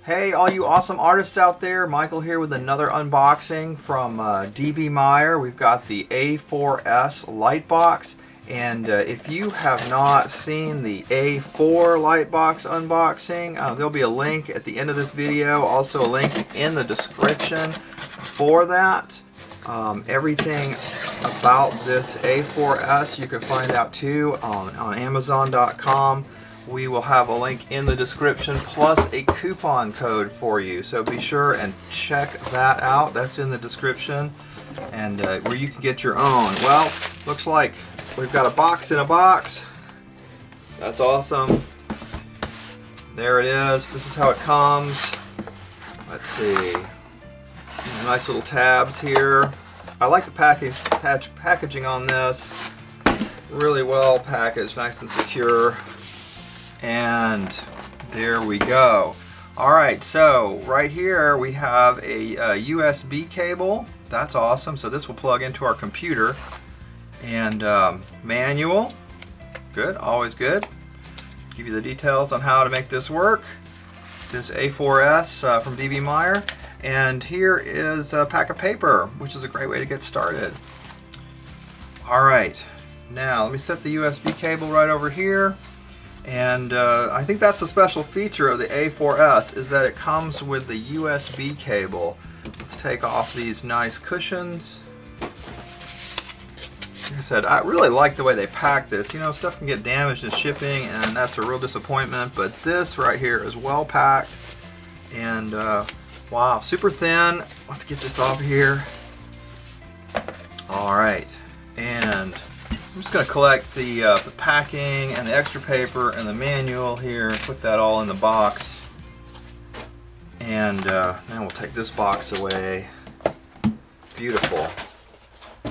Hey, all you awesome artists out there, Michael here with another unboxing from Dbmeir. We've got the A4S Lightbox, and if you have not seen the A4 Lightbox unboxing, there'll be a link at the end of this video, also a link in the description for that. Everything about this A4S you can find out too on Amazon.com. We will have a link in the description plus a coupon code for you, so be sure and check that out. That's in the description, and where you can get your own. Well, looks like we've got a box in a box. That's awesome. There it is. This is how it comes. Let's see. Nice little tabs here. I like the packaging on this. Really well packaged, nice and secure. And there we go. Alright, so right here we have a USB cable. That's awesome. So this will plug into our computer. And manual. Good, always good. Give you the details on how to make this work. This A4S from Dbmeir. And here is a pack of paper, which is a great way to get started. Alright, now let me set the USB cable right over here. And I think that's the special feature of the A4S, is that it comes with the USB cable. Let's take off these nice cushions. Like I said, I really like the way they pack this. You know, stuff can get damaged in shipping, and that's a real disappointment. But this right here is well packed, and wow, super thin. Let's get this off here. All right, and I'm just going to collect the packing and the extra paper and the manual here, put that all in the box, and now we'll take this box away. Beautiful.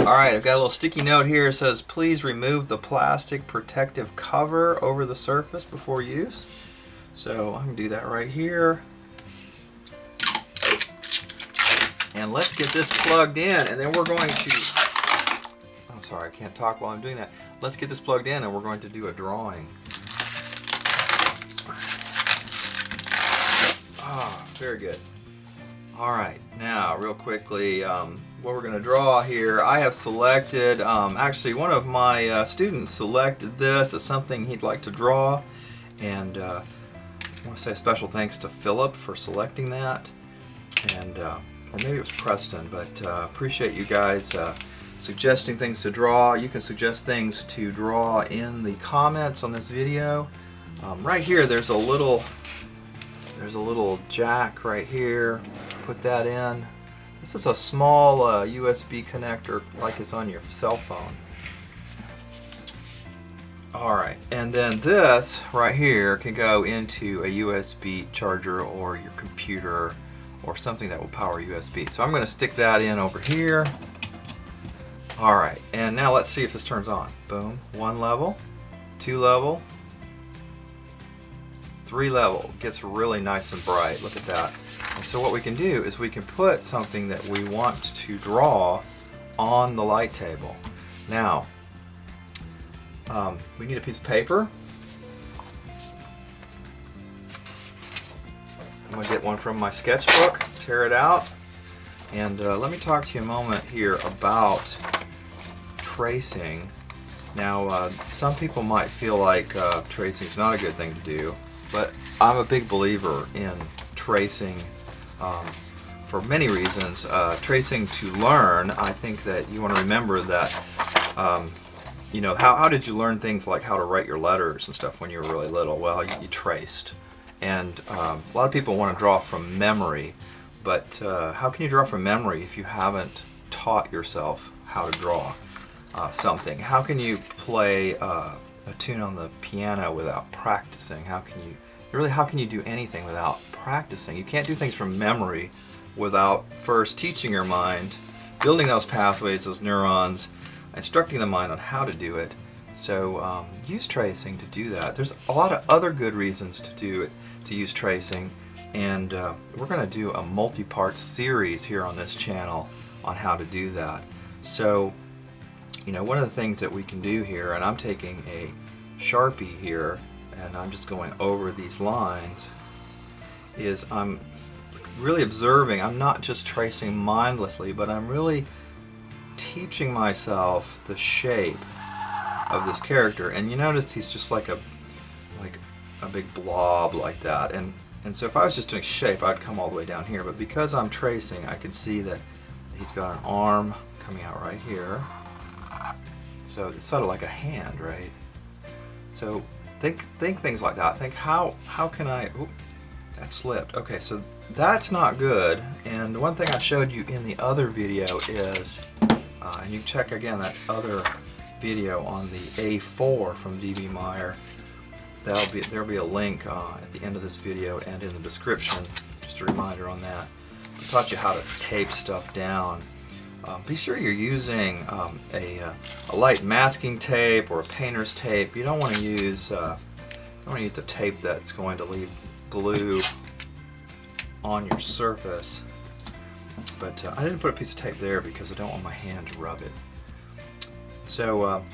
Alright, I've got a little sticky note here. It says, please remove the plastic protective cover over the surface before use. So I'm going to do that right here. And let's get this plugged in, and then we're going to... Sorry, I can't talk while I'm doing that. Let's get this plugged in and we're going to do a drawing. Ah, very good. Alright, now real quickly, what we're going to draw here, I have selected, actually one of my students selected this as something he'd like to draw, and I want to say a special thanks to Philip for selecting that, and or maybe it was Preston, but appreciate you guys suggesting things to draw. You can suggest things to draw in the comments on this video. Right here there's a little jack right here. Put that in. This is a small USB connector like it's on your cell phone. Alright, and then this right here can go into a USB charger or your computer or something that will power USB. So I'm going to stick that in over here. Alright, and now let's see if this turns on. Boom. 1 level, 2 level, 3 level. Gets really nice and bright. Look at that. And so what we can do is we can put something that we want to draw on the light table. Now, we need a piece of paper. I'm going to get one from my sketchbook, tear it out, and let me talk to you a moment here about tracing. Now, some people might feel like tracing is not a good thing to do, but I'm a big believer in tracing for many reasons. Tracing to learn, I think that you want to remember that, you know, how did you learn things like how to write your letters and stuff when you were really little? Well, you traced. And a lot of people want to draw from memory, but how can you draw from memory if you haven't taught yourself how to draw something? How can you play a tune on the piano without practicing? How can you do anything without practicing? You can't do things from memory without first teaching your mind, building those pathways, those neurons, instructing the mind on how to do it. So use tracing to do that. There's a lot of other good reasons to do it, to use tracing, and we're going to do a multi-part series here on this channel on how to do that. So, you know, one of the things that we can do here, and I'm taking a Sharpie here and I'm just going over these lines, is I'm really observing. I'm not just tracing mindlessly, but I'm really teaching myself the shape of this character. And you notice he's just like a big blob like that. And so if I was just doing shape, I'd come all the way down here. But because I'm tracing, I can see that he's got an arm coming out right here. So it's sort of like a hand, right? So think things like that. Think how can I? Oop, that slipped. Okay, so that's not good. And the one thing I showed you in the other video is, and you can check again that other video on the A4 from Dbmeir. There'll be a link at the end of this video and in the description. Just a reminder on that. I taught you how to tape stuff down. Be sure you're using a light masking tape or a painter's tape. You don't want to use a tape that's going to leave glue on your surface. But I didn't put a piece of tape there because I don't want my hand to rub it. So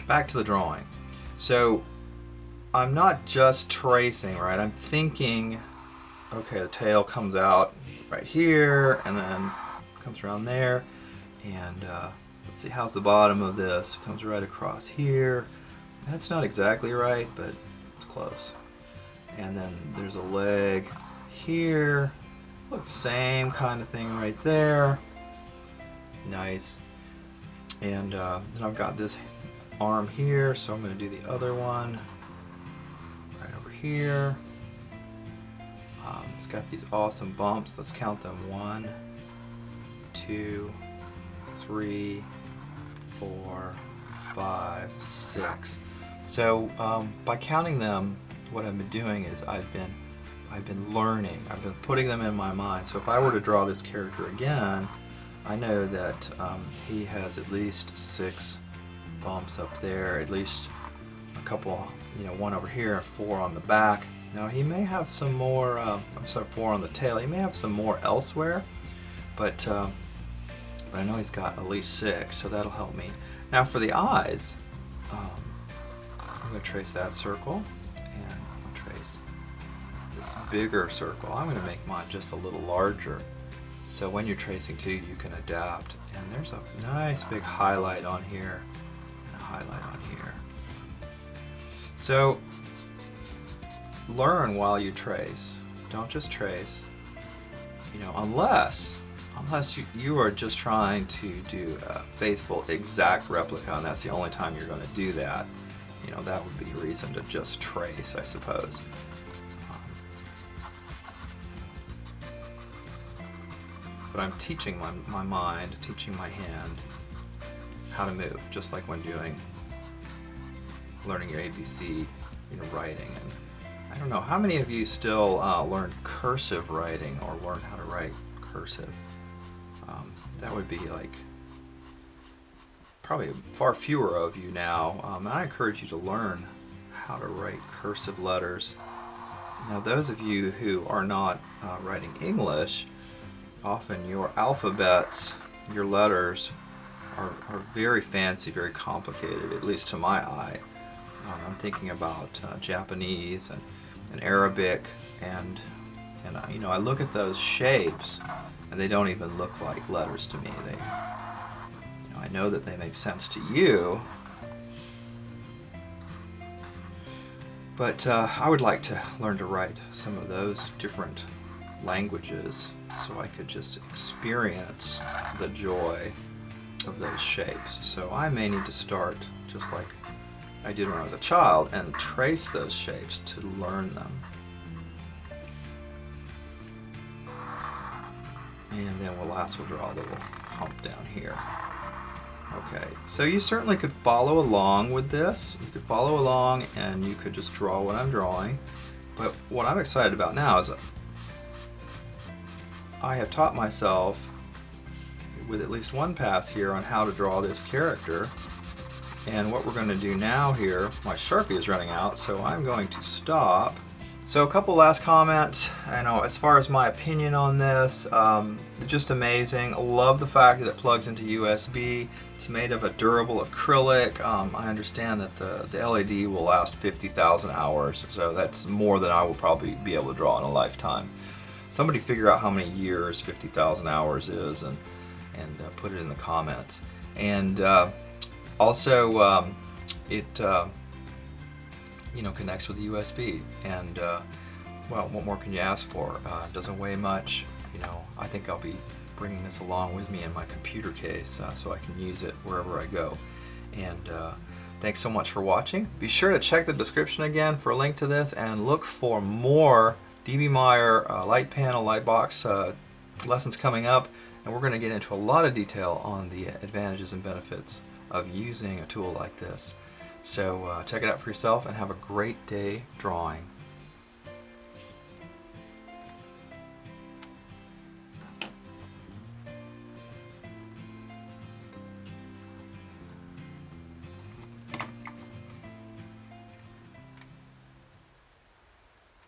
back to the drawing. So I'm not just tracing, right? I'm thinking, okay, the tail comes out right here and then comes around there, and let's see, how's the bottom of this? It comes right across here. That's not exactly right, but it's close. And then there's a leg here. Look, same kind of thing right there. Nice. And then I've got this arm here, so I'm going to do the other one right over here. It's got these awesome bumps. Let's count them. 1, 2, 3, 4, 5, 6. So by counting them, what I've been doing is I've been learning. I've been putting them in my mind. So if I were to draw this character again, I know that he has at least 6 bumps up there, at least a couple, one over here and 4 on the back. Now he may have some more, 4 on the tail. He may have some more elsewhere, but I know he's got at least 6, so that'll help me. Now for the eyes, I'm going to trace that circle, and I'm going to trace this bigger circle. I'm going to make mine just a little larger, so when you're tracing too, you can adapt. And there's a nice big highlight on here, and a highlight on here. So learn while you trace. Don't just trace, unless you are just trying to do a faithful exact replica, and that's the only time you're going to do that. That would be a reason to just trace, I suppose. But I'm teaching my mind, teaching my hand how to move, just like when learning your ABC, writing. And I don't know, how many of you still learn cursive writing or learn how to write cursive? That would be like probably far fewer of you now. I encourage you to learn how to write cursive letters. Now those of you who are not writing English, often your alphabets, your letters are very fancy, very complicated, at least to my eye. I'm thinking about Japanese and Arabic, and I look at those shapes and they don't even look like letters to me. I know that they make sense to you, but I would like to learn to write some of those different languages so I could just experience the joy of those shapes. So I may need to start just like I did when I was a child and trace those shapes to learn them. And then we'll draw a little hump down here. Okay, so you certainly could follow along with this. You could follow along and you could just draw what I'm drawing. But what I'm excited about now is I have taught myself with at least one pass here on how to draw this character. And what we're going to do now here, my Sharpie is running out, so I'm going to stop So a couple last comments. I know as far as my opinion on this, just amazing. Love the fact that it plugs into USB. It's made of a durable acrylic. I understand that the LED will last 50,000 hours, so that's more than I will probably be able to draw in a lifetime. Somebody figure out how many years 50,000 hours is and put it in the comments. And also it connects with the USB, and well, what more can you ask for? It doesn't weigh much. I think I'll be bringing this along with me in my computer case so I can use it wherever I go. And thanks so much for watching. Be sure to check the description again for a link to this, and look for more Dbmeir light panel Lightbox lessons coming up, and we're going to get into a lot of detail on the advantages and benefits of using a tool like this. So check it out for yourself and have a great day drawing.